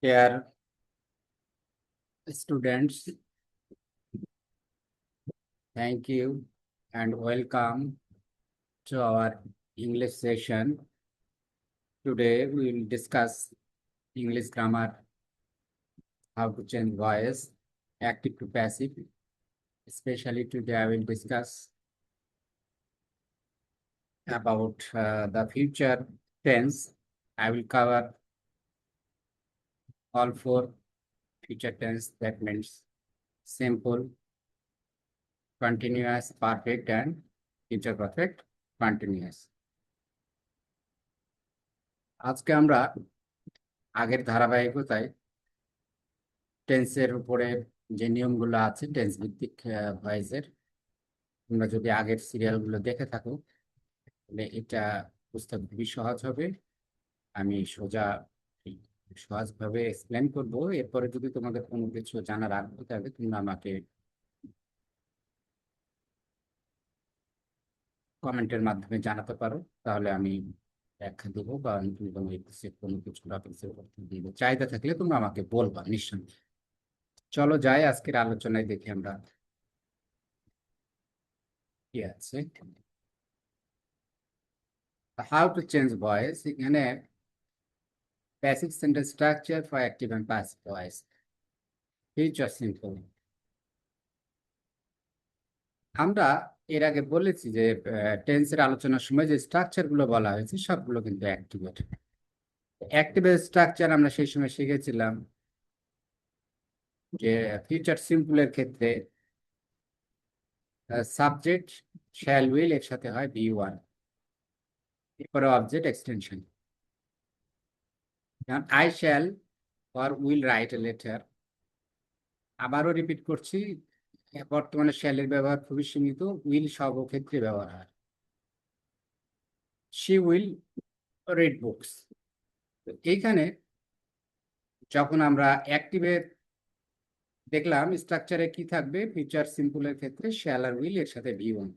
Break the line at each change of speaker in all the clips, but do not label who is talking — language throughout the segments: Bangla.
Dear students, thank you and welcome to our English session. Today we will discuss English grammar, how to change voice, active to passive. Especially today I will discuss about the future tense. I will cover all four future tense, that means simple, continuous, perfect and future perfect continuous. আজকে আমরা আগের ধারাবাহিকতায় টেন্সের উপরে যে নিয়মগুলো আছে টেন্স ভিত্তিক ভয়েসের, তোমরা যদি আগের সিরিয়ালগুলো দেখে থাকো তাহলে এটা বুঝতে খুবই সহজ হবে। আমি সহজভাবে এক্সপ্লেন করব। এরপরে যদি তোমাদের কোনো কিছু জানার আগ্রহ থাকে তোমরা আমাকে কমেন্টের মাধ্যমে জানাতে পারো, তাহলে আমি ব্যাখ্যা দেবো বা কোনো কিছু টপিক্সের উপর দিব চাহিদা থাকলে তোমরা আমাকে বলবা নিঃসন্দেহে। চলো যাই আজকের আলোচনায়, দেখি আমরা কি আছে। হাউ টু চেঞ্জ ভয়েস, এখানে passive sentence structure for active and passive voice. Future simple. আমরা এর আগে বলেছি যে টেন্সের আলোচনার সময় যে স্ট্রাকচার গুলো বলা হয়েছে সবগুলো কিন্তু অ্যাক্টিভেট। অ্যাক্টিভের স্ট্রাকচার আমরা সেই সময় শিখেছিলাম যে ফিউচার সিম্পলের ক্ষেত্রে সাবজেক্ট শ্যাল উইল এর সাথে হয় V1, এরপরে object extension. I shall or will write a letter. আবারও রিপিট করছি, বর্তমানে শ্যালের ব্যবহার খুবই সীমিত, উইল সর্বক্ষেত্রে ব্যবহার হয়। She will read books. এইখানে যখন আমরা অ্যাক্টিভের দেখলাম স্ট্রাকচারে কি থাকবে, ফিউচার সিম্পলের ক্ষেত্রে শ্যাল আর উইল এর সাথে V1।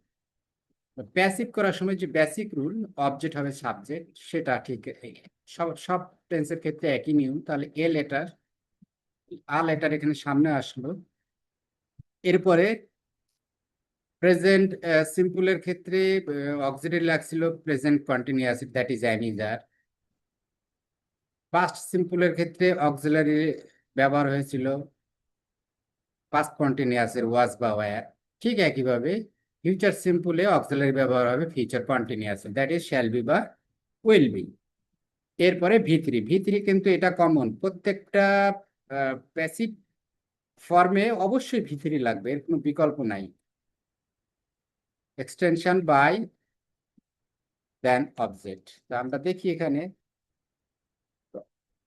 প্যাসিভ করার সময় যে বেসিক রুল, অবজেক্ট হবে সাবজেক্ট, সেটা ঠিক সব সব টেন্সের ক্ষেত্রে একই নিয়ম। তাহলে লেটার এখানে সামনে আসলো। এরপরে প্রেজেন্ট সিম্পলের ক্ষেত্রে অক্সিলারি লাগছিল প্রেজেন্ট কন্টিনিউয়াস, দ্যাট ইজ অ্যানিজার। পাস্ট সিম্পলের ক্ষেত্রে অক্সিলারি ব্যবহার হয়েছিল পাস্ট কন্টিনিউয়াসের ওয়াজ বা ওয়্যার। ঠিক একইভাবে ফিউচার সিম্পলে অক্সিলারি ব্যবহার হবে future continuous, that is shall be বা উইল বি। এরপরে V3 কিন্তু এটা কমন, প্রত্যেকটা প্যাসিভ ফর্মে অবশ্যই V3 লাগবে, এর কোনো বিকল্প নাই। Extension by then object. তো আমরা দেখি এখানে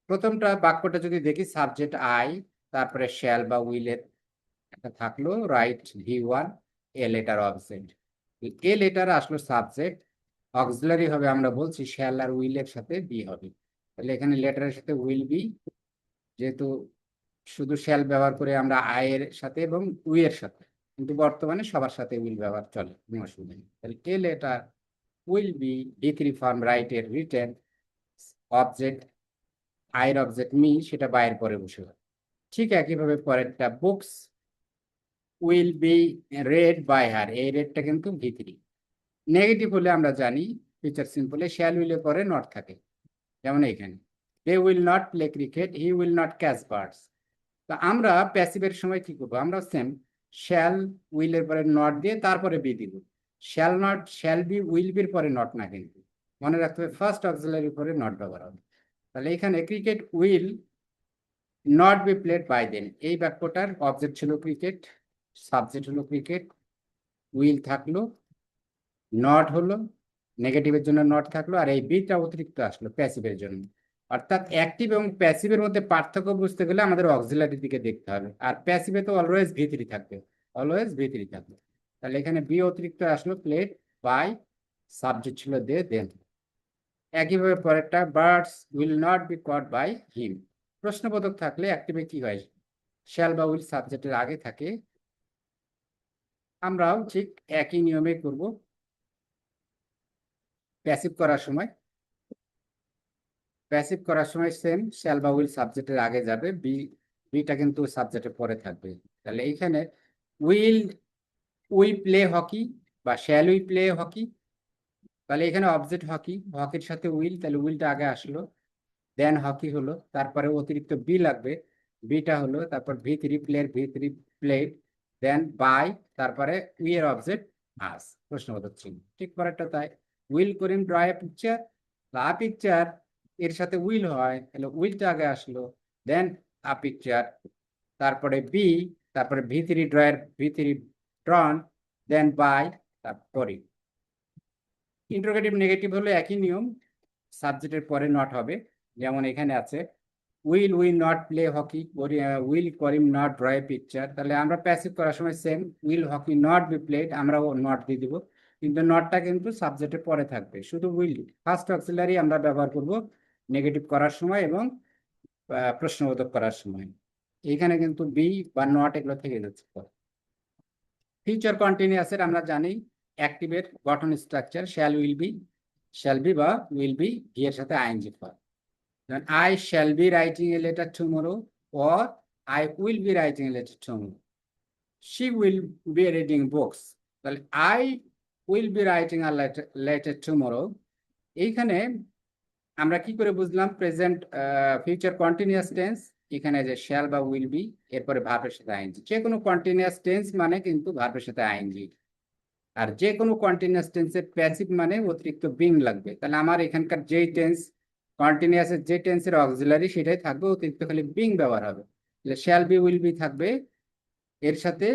প্রথমটা বাক্যটা যদি দেখি, সাবজেক্ট আই, তারপরে শ্যাল বা উইলের একটা থাকলো, right V1, a letter object. A letter আসলো সাবজেক্ট, অক্সিলারি হবে আমরা বলছি শ্যাল আর উইলের সাথে বি হবে। তাহলে এখানে লেটারের সাথে উইল বি, যেহেতু শুধু শ্যাল ব্যবহার করে আমরা আয়ের সাথে এবং উই এর সাথে, কিন্তু বর্তমানে সবার সাথে উইল ব্যবহার চলে, কোনো অসুবিধা নেই। তাহলে a letter will be V3 form write এর রিটেন, অবজেক্ট আয়ের অবজেক্ট মি, সেটা বাইরের পরে বসে হবে। ঠিক একইভাবে পরেরটা books will be read by her, এই রেডটা কিন্তু V3। নেগেটিভ হলে আমরা জানি ফিউচার সিম্পলে শ্যাল উইলের পরে নট থাকে, যেমন এখানে they will not play cricket, he will not catch birds. তো আমরা প্যাসিভের সময় কি করবো, আমরা সেম শ্যাল উইলের পরে নট দিয়ে তারপরে বি দিব। শ্যাল বি উইল বির পরে নট না, কিন্তু মনে রাখতে হবে ফার্স্ট অক্সিলারির পরে নট ব্যবহার হবে। তাহলে এখানে cricket will not be played by them, এই বাক্যটার অবজেক্ট ছিল ক্রিকেট, সাবজেক্ট হলো ক্রিকেট, উইল থাকলো, নট হলো, নেগেটিভের জন্য নট থাকলো, আর এই বিটা অতিরিক্ত আসলো প্যাসিভের জন্য। অর্থাৎ অ্যাক্টিভ এবং প্যাসিভের মধ্যে পার্থক্য বুঝতে গেলে আমাদের অক্সিলারির দিকে দেখতে হবে। আর প্যাসিভে তো অলওয়েজ V3 থাকবে, অলওয়েজ V3 থাকবে। তাহলে এখানে বি অতিরিক্ত আসলো, প্লেড বাই, সাবজেক্ট ছিল দে দেন। একইভাবে পরেরটা birds will not be caught by him. প্রশ্নবোধক থাকলে অ্যাক্টিভে কি হয়, শ্যাল বা উইল সাবজেক্টের আগে থাকে। আমরাও ঠিক একই নিয়মে করব প্যাসিভ করার সময়। প্যাসিভ করার সময় সেম, শ্যাল বা উইল সাবজেক্টের আগে যাবে, বিটা কিন্তু সাবজেক্টের পরে থাকবে। তাহলে এইখানে উইল উই প্লে হকি বা শ্যাল উই প্লে হকি, তাহলে এখানে অবজেক্ট হকি, হকির সাথে উইল, তাহলে উইলটা আগে আসলো, দেন হকি হলো, তারপরে অতিরিক্ত বি লাগবে, বিটা হলো, তারপর ভি3 প্লেয়ার, ভি3 প্লেড, দেন বাই, তারপরে উই এর অবজেক্ট আস, প্রশ্নবোধক চিহ্ন। ঠিক পরেরটা তাই, will Karim draw a picture, a picture এর সাথে উইল হয়, তাহলে উইলটা আগে আসলো, দেন আ পিকচার, তারপরে বি, তারপরে ভি3 ড্রয়ের ভি3 ড্রন, দেন বাই, তারপরে ইন্টারোগেটিভ নেগেটিভ হলো একই নিয়ম, সাবজেক্টের পরে নট হবে, যেমন এখানে আছে will we not play hockey, will Karim not draw a picture, তাহলে আমরা প্যাসিভ করার সময় same, will hockey not be played, আমরাও নট দিয়ে দিব, কিন্তু নটটা কিন্তু সাবজেক্টের পরে থাকবে, শুধু উইল ফার্স্ট অক্সিলারি আমরা ব্যবহার করব নেগেটিভ করার সময় এবং প্রশ্নবোধক করার সময়। এইখানে কিন্তু বি বা নট এগুলো থেকে যাচ্ছে। ফিউচার কন্টিনিউয়াসের আমরা জানি অ্যাক্টিভের গঠন স্ট্রাকচার শ্যাল বি বা উইল বি, ভি এর সাথে ING form. I shall be writing a letter tomorrow, or I will be writing a letter tomorrow. She will be reading books. তাহলে I will be writing a letter tomorrow. এইখানে আমরা কি করে বুঝলাম প্রেজেন্ট ফিউচার কন্টিনিউয়াস টেন্স, এখানে যে শ্যাল বা উইল বি, এরপরে ভার্বের সাথে আইএনজি, যে কোনো কন্টিনিউয়াস টেন্স মানে কিন্তু ভার্বের সাথে আইএনজি, আর যে কোনো কন্টিনিউয়াস টেন্সের প্যাসিভ মানে অতিরিক্ত বিং লাগবে। তাহলে আমার এখানকার যেই টেন্স কন্টিনিউয়াসের যে টেন্সের অক্সিলারি সেটাই থাকবে, অতিরিক্ত খালি বিং ব্যবহার হবে। তাহলে শ্যাল বি উইল বি থাকবে, এর সাথে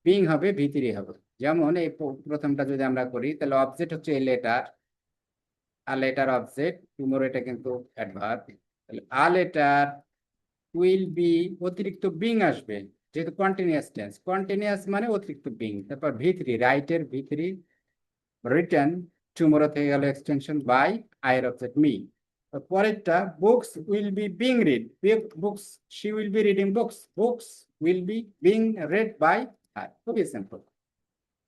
বিং হবে, ভিতরি হবে। যেমন এই প্রথমটা যদি আমরা করি, তাহলে অবজেক্ট হচ্ছে a letter, a letter object, tomorrow এটা কিন্তু অ্যাডভার্ব, তাহলে আ লেটার উইল বি, অতিরিক্ত বিং আসবে, যেহেতু কন্টিনিউয়াস টেন্স, কন্টিনিউয়াস মানে অতিরিক্ত বিং, তারপর ভিতরি, রাইটের ভিতরি, রিটার্ন, টুমোরো থেকে গেল এক্সটেনশন বাই, আয়ের অবজেক্ট মি। পরেরটা books will be being read, books she will be reading books, books will be being read by her, খুবই সিম্পল।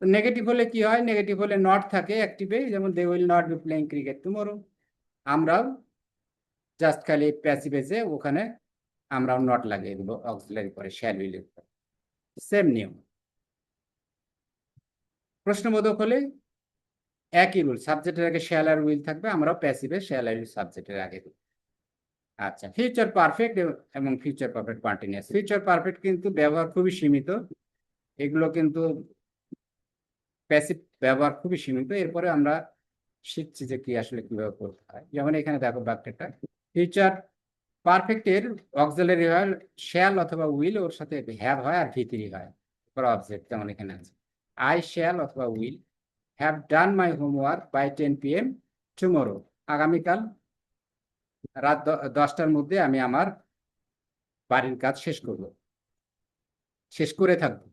নেগেটিভ হলে কি হয়, নেগেটিভ হলে নট থাকে অ্যাক্টিভে, যেমন they will not be playing cricket tomorrow, আমরাও জাস্ট খালি প্যাসিভে যে ওখানে আমরাও নট লাগিয়ে দেবো অক্সিলারি পরে শ্যাল উইল, সেম নিয়ম। প্রশ্নবোধক হলে একই রুল, সাবজেক্টের আগে শ্যাল আর উইল থাকবে, আমরাও প্যাসিভে শ্যাল আর উইল সাবজেক্টের আগে দেব। আচ্ছা, ফিউচার পারফেক্ট এবং future perfect continuous. Future perfect কিন্তু ব্যবহার খুবই সীমিত, এগুলো কিন্তু প্যাসিভ ব্যবহার খুবই সীমিত, এরপরে আমরা শিখছি যে কি আসলে কিভাবে করতে হয়। যেমন এখানে দেখো বাক্যটা, ফিউচার পারফেক্টের অক্সিলারি হয় শ্যাল অথবা উইল, ওর সাথে হ্যাভ হয় আর ভিতরি হয় অবজেক্ট, যেমন এখানে আছে আই শ্যাল অথবা will have done my homework by 10 PM tomorrow, আগামীকাল রাত 10টার মধ্যে আমি আমার বাড়ির কাজ শেষ করে থাকবো।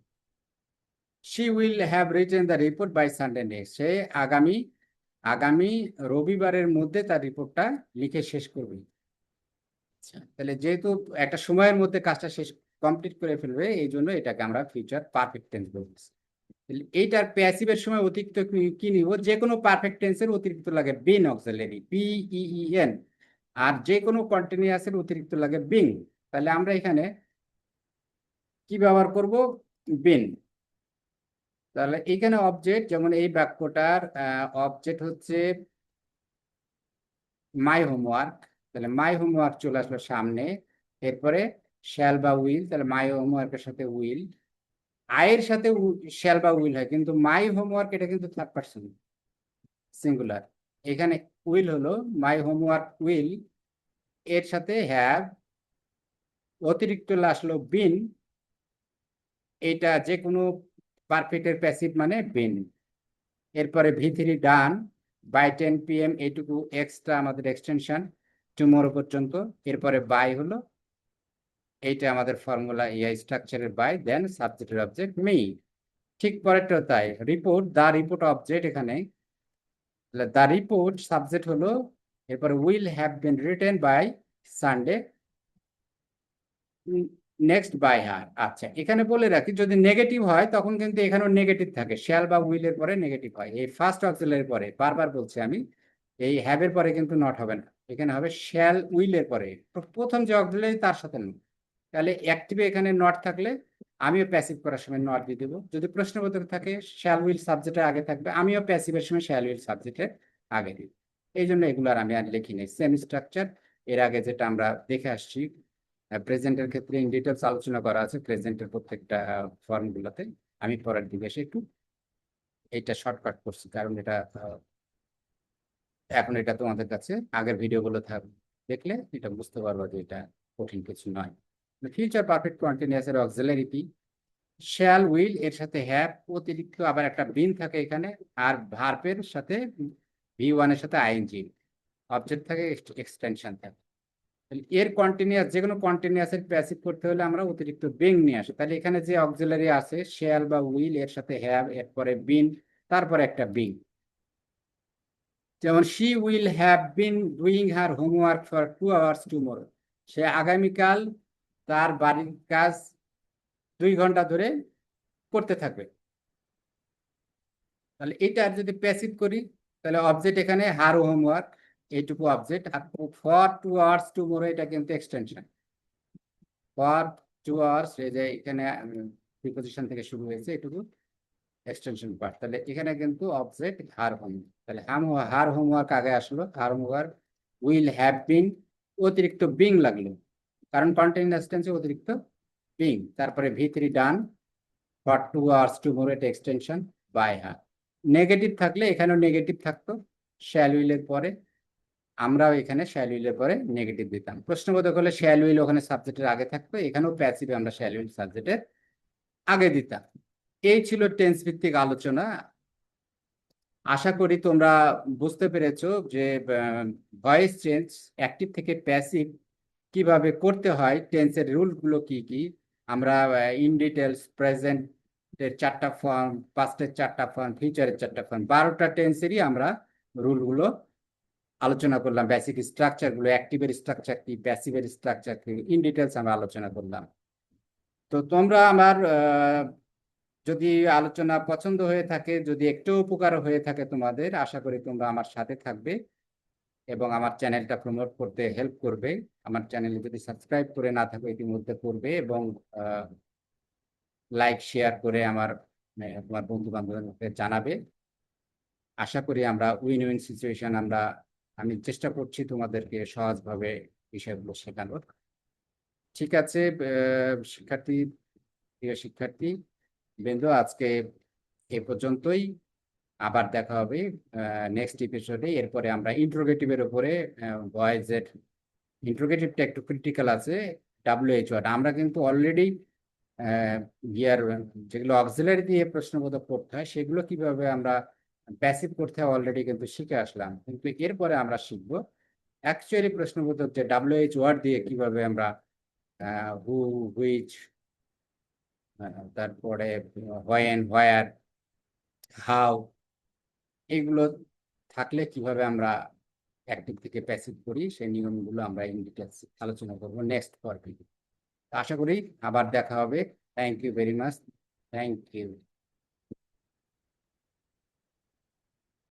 She will have written the report by Sunday next, সে আগামী রবিবারের মধ্যে তার রিপোর্টটা লিখে শেষ করবে। আচ্ছা, তাহলে যেহেতু একটা সময়ের মধ্যে কাজটা কমপ্লিট করে ফেলবে, এই জন্য এটাকে আমরা ফিউচার পারফেক্ট টেন্স বলছি। এইটার প্যাসিভের সময় অতিরিক্ত কি নিব, যে কোনো পারফেক্ট টেন্সের অতিরিক্ত লাগে বিন অক্সিলারি, বিইএন, আর যে কোনো কন্টিনিউয়াসের অতিরিক্ত লাগে বিং। তাহলে আমরা এখানে কি ব্যবহার করব, বিন। তাহলে এখানে অবজেক্ট, যেমন এই বাক্যটার অবজেক্ট হচ্ছে মাই হোমওয়ার্ক, তাহলে মাই হোমওয়ার্ক চলে আসলো সামনে, এরপরে শ্যাল বা উইল, তাহলে মাই হোমওয়ার্কের সাথে উইল, আয়ের সাথে শ্যাল বা উইল হয়, কিন্তু মাই হোমওয়ার্ক এটা কিন্তু থার্ড পারসন সিঙ্গুলার, এখানে উইল হলো মাই হোমওয়ার্ক উইল, এর সাথে হ্যাভ, অতিরিক্ত আসলো বিন, এটা যে কোনো পারফেক্টের প্যাসিভ মানে বিন। এরপরে ভি3 ডান বাই 10 PM, এইটুকু এক্সট্রা আমাদের এক্সটেনশন টুমোরো পর্যন্ত, এরপরে বাই হলো, এইটা আমাদের ফর্মুলা ইআই স্ট্রাকচারের বাই, দেন সাবজেক্টের অবজেক্ট মি। ঠিক পরেরটা তাই, রিপোর্ট, দা রিপোর্ট অবজেক্ট এখানে, দা রিপোর্ট সাবজেক্ট হলো, এরপরে will have been written by Sunday next by her. আচ্ছা, এখানে বলে রাখি যদি নেগেটিভ হয় তখন কিন্তু এখানেও নেগেটিভ থাকে, শ্যাল বা উইলের পরে নেগেটিভ হয়, এই ফার্স্ট অক্সিলারির পরে, বারবার বলছি আমি, এই হ্যাভের পরে কিন্তু নট হবে না, এখানে হবে শ্যাল উইলের পরে। প্রথম যে অক্সিলারি তার সাথে নট। তাহলে অ্যাক্টিভে এখানে নট থাকলে আমিও প্যাসিভ করার সময় নট দিয়ে দেবো। যদি প্রশ্নবোধক থাকে শ্যাল উইল সাবজেক্টের আগে থাকবে, আমিও প্যাসিভের সময় শ্যাল উইল সাবজেক্টের আগে দিই। এই জন্য এগুলো আর আমি আর লিখি নাই। সেম স্ট্রাকচার এর আগে যেটা আমরা দেখে আসছি, প্রেজেন্টের ক্ষেত্রে ইন ডিটেলস আলোচনা করা আছে প্রেজেন্টের প্রত্যেকটা ফর্মগুলোতে। আমি পরের দিকে এসে একটু এইটা শর্টকাট করছি, কারণ এটা এখন এটা তোমাদের কাছে আগের ভিডিওগুলো দেখলে এটা বুঝতে পারবো যে এটা কঠিন কিছু নয়। ফিউচার পারফেক্ট কন্টিনিউয়াস এর অক্সিলারি কি? শ্যাল উইল এর সাথে হ্যাভ, অতিরিক্ত আবার একটা বিন থাকে এখানে, আর ভার্বের সাথে ভি ওয়ান এর সাথে আইএনজি, অবজেক্ট থাকে, এক্সটেনশন থাকে। এর কন্টিনিউয়াস, যে কোনো কন্টিনিউয়াস এর প্যাসিভ করতে হলে আমরা অতিরিক্ত বিং নিয়ে আসি। তাহলে এখানে যে অক্সিলারি আছে শ্যাল বা উইল এর সাথে হ্যাভ, এরপরে বিন, তারপরে একটা বিং। যেমন she will have been doing her homework for 2 hours tomorrow, সে আগামীকাল তার বাড়ির কাজ 2 ঘন্টা ধরে করতে থাকবে। তাহলে এটা যদি প্যাসিভ করি, তাহলে অবজেক্ট এখানে হার হোমওয়ার্ক, এইটুকু অবজেক্ট। আর ফর 2 আওয়ার্স টুমরো এটা কিন্তু এক্সটেনশন। ফর 2 আওয়ার্স, এই যে এখানে প্রিপোজিশন থেকে শুরু হয়েছে, এটুকু এক্সটেনশন পার্ট। তাহলে এখানে কিন্তু অবজেক্ট হার হোম, তাহলে হার হোমওয়ার্ক আগে আসলো, হার হোমওয়ার্ক উইল হ্যাভ বিন, অতিরিক্ত বিং লাগলো কারণ কন্টিনিউয়াস টেন্সে অতিরিক্ত বিং। তারপরে ভি3 ডান, ফর 2 আওয়ার্স টুমরো এটা এক্সটেনশন বাই হার। নেগেটিভ থাকলে এখানেও নেগেটিভ থাকতো শ্যাল উইলের পরে, আমরাও এখানে শ্যাল উইলের পরে নেগেটিভ দিতাম। প্রশ্নবোধক হলে শ্যাল উইল ওখানে সাবজেক্টের আগে থাকতো, এখানেও প্যাসিভে আমরা শ্যাল উইল সাবজেক্টের আগে দিতাম। এই ছিল টেন্স ভিত্তিক আলোচনা। আশা করি তোমরা বুঝতে পেরেছো যে ভয়েস চেঞ্জ অ্যাক্টিভ থেকে প্যাসিভ কিভাবে করতে হয়, টেন্সের রুলগুলো কি কি। আমরা ইন ডিটেলস প্রেজেন্টের 4টা ফর্ম, পাস্টের 4টা ফর্ম, ফিউচারের 4টা ফর্ম, 12টা টেন্সেরই আমরা রুলগুলো আলোচনা করলাম। বেসিক স্ট্রাকচারগুলো, অ্যাক্টিভের স্ট্রাকচার কি, প্যাসিভের স্ট্রাকচার কি, ইন ডিটেলস আমরা আলোচনা করলাম। তো তোমরা আমার যদি আলোচনা পছন্দ হয়ে থাকে, যদি একটু উপকার হয়ে থাকে তোমাদের, আশা করি তোমরা আমার সাথে থাকবে এবং আমার চ্যানেলটা প্রমোট করতে হেল্প করবে। আমার চ্যানেলে যদি সাবস্ক্রাইব করে না থাকো ইতিমধ্যে করবে, এবং লাইক শেয়ার করে তোমার বন্ধু বান্ধবদের জানাবে। আশা করি আমরা উইন উইন সিচুয়েশন আমি চেষ্টা করছি তোমাদেরকে সহজভাবে বিষয়গুলো শেখানোর। ঠিক আছে শিক্ষার্থী, প্রিয় শিক্ষার্থী বৃন্দ, আজকে এ পর্যন্তই। আবার দেখা হবে নেক্সট এপিসোডে। এরপরে আমরা ইন্ট্রোগেটিভের উপরে, ভয়েসের ইন্ট্রোগেটিভটা একটু ক্রিটিক্যাল আছে। WH ওয়ার্ড আমরা কিন্তু অলরেডি ইয়ার যেগুলো অক্সিলারি দিয়ে প্রশ্নবোধক করতে হয় সেগুলো কিভাবে আমরা প্যাসিভ করতে হয় অলরেডি কিন্তু শিখে আসলাম, কিন্তু এরপরে আমরা শিখবো অ্যাকচুয়ালি প্রশ্নবোধক যে WH ওয়ার্ড দিয়ে কিভাবে আমরা হু, হুইচ, তারপরে হোয়েন, হোয়ার, হাউ, এগুলো থাকলে কিভাবে আমরা অ্যাক্টিভ থেকে প্যাসিভ করি সেই নিয়মগুলো আমরা ইন ডিটেলস আলোচনা করবো নেক্সট পর্বে। আশা করি আবার দেখা হবে। Thank you very much. Thank you.